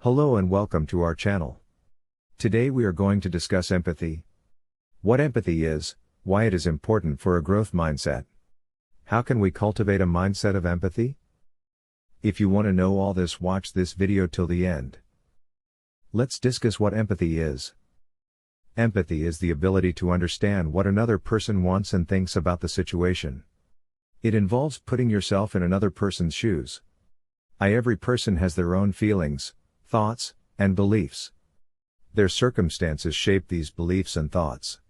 Hello and welcome to our channel. Today we are going to discuss empathy. What empathy is, why it is important for a growth mindset. How can we cultivate a mindset of empathy? If you want to know all this, watch this video till the end. Let's discuss what empathy is. Empathy is the ability to understand what another person wants and thinks about the situation. It involves putting yourself in another person's shoes. Every person has their own feelings, thoughts, and beliefs. Their circumstances shape these beliefs and thoughts.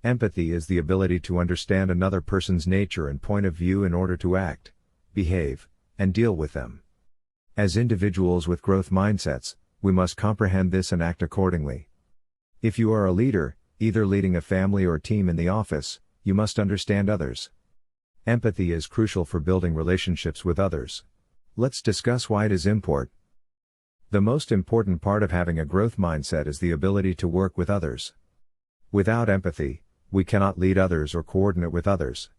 Empathy is the ability to understand another person's nature and point of view in order to act, behave, and deal with them. As individuals with growth mindsets, we must comprehend this and act accordingly. If you are a leader, either leading a family or team in the office, you must understand others. Empathy is crucial for building relationships with others. Let's discuss why it is important. The most important part of having a growth mindset is the ability to work with others. Without empathy, we cannot lead others or coordinate with others.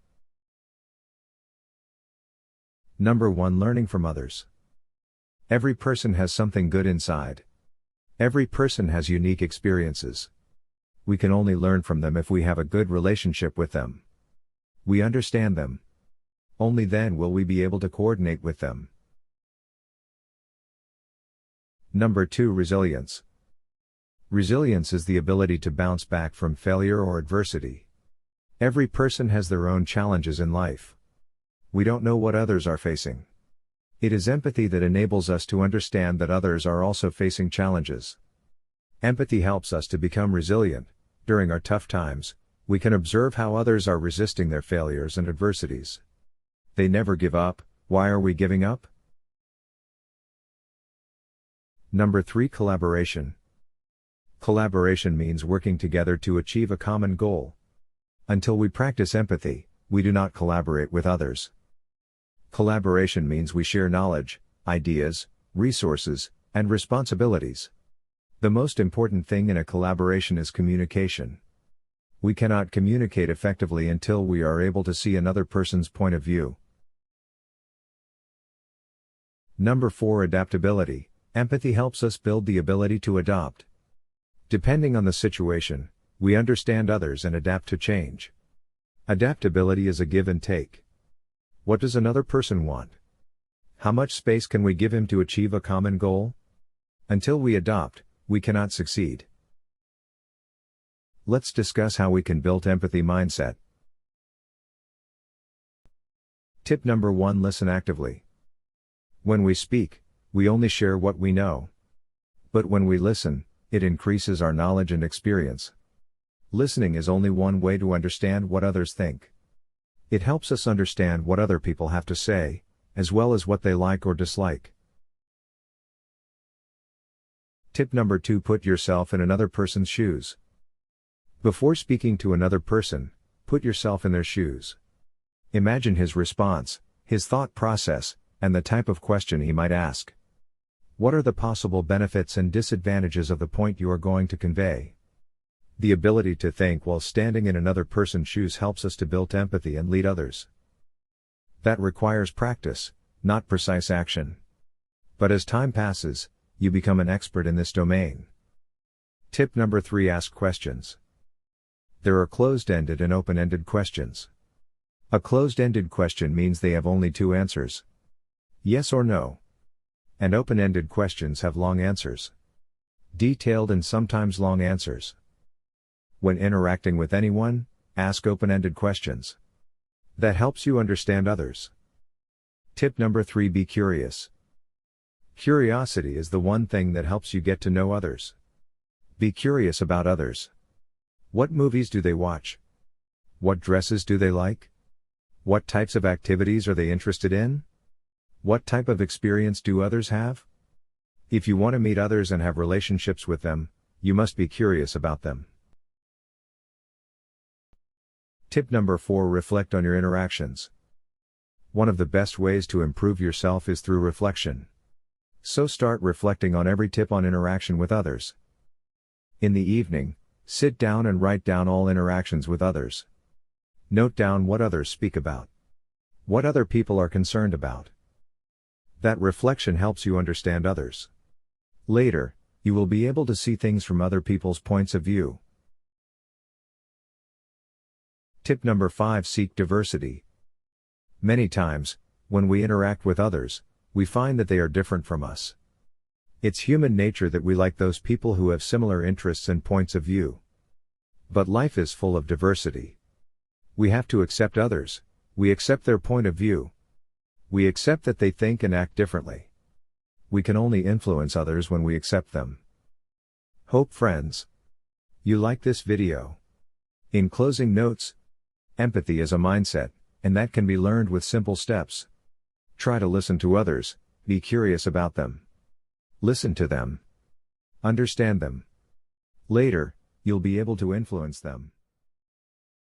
Number 1. Learning from others. Every person has something good inside. Every person has unique experiences. We can only learn from them if we have a good relationship with them. We understand them. Only then will we be able to coordinate with them. Number 2. Resilience. Resilience is the ability to bounce back from failure or adversity. Every person has their own challenges in life. We don't know what others are facing. It is empathy that enables us to understand that others are also facing challenges. Empathy helps us to become resilient. During our tough times, we can observe how others are resisting their failures and adversities. They never give up. Why are we giving up? Number 3. Collaboration. Collaboration means working together to achieve a common goal. Until we practice empathy, we do not collaborate with others. Collaboration means we share knowledge, ideas, resources, and responsibilities. The most important thing in a collaboration is communication. We cannot communicate effectively until we are able to see another person's point of view. Number 4. Adaptability. Empathy helps us build the ability to adopt. Depending on the situation, we understand others and adapt to change. Adaptability is a give and take. What does another person want? How much space can we give him to achieve a common goal? Until we adopt, we cannot succeed. Let's discuss how we can build empathy mindset. Tip number 1. Listen actively. When we speak, we only share what we know. But when we listen, it increases our knowledge and experience. Listening is only one way to understand what others think. It helps us understand what other people have to say, as well as what they like or dislike. Tip number 2. Put yourself in another person's shoes. Before speaking to another person, put yourself in their shoes. Imagine his response, his thought process, and the type of question he might ask. What are the possible benefits and disadvantages of the point you are going to convey? The ability to think while standing in another person's shoes helps us to build empathy and lead others. That requires practice, not precise action. But as time passes, you become an expert in this domain. Tip number 3. Ask questions. There are closed-ended and open-ended questions. A closed-ended question means they have only two answers: yes or no. And open-ended questions have long answers. Detailed and sometimes long answers. When interacting with anyone, ask open-ended questions. That helps you understand others. Tip number 3. Be curious. Curiosity is the one thing that helps you get to know others. Be curious about others. What movies do they watch? What dresses do they like? What types of activities are they interested in? What type of experience do others have? If you want to meet others and have relationships with them, you must be curious about them. Tip number 4. Reflect on your interactions. One of the best ways to improve yourself is through reflection. So start reflecting on every tip on interaction with others. In the evening, sit down and write down all interactions with others. Note down what others speak about. What other people are concerned about. That reflection helps you understand others. Later, you will be able to see things from other people's points of view. Tip number 5: seek diversity. Many times, when we interact with others, we find that they are different from us. It's human nature that we like those people who have similar interests and points of view. But life is full of diversity. We have to accept others, we accept their point of view. We accept that they think and act differently. We can only influence others when we accept them. Hope friends, you like this video. In closing notes, empathy is a mindset, and that can be learned with simple steps. Try to listen to others, be curious about them. Listen to them. Understand them. Later, you'll be able to influence them.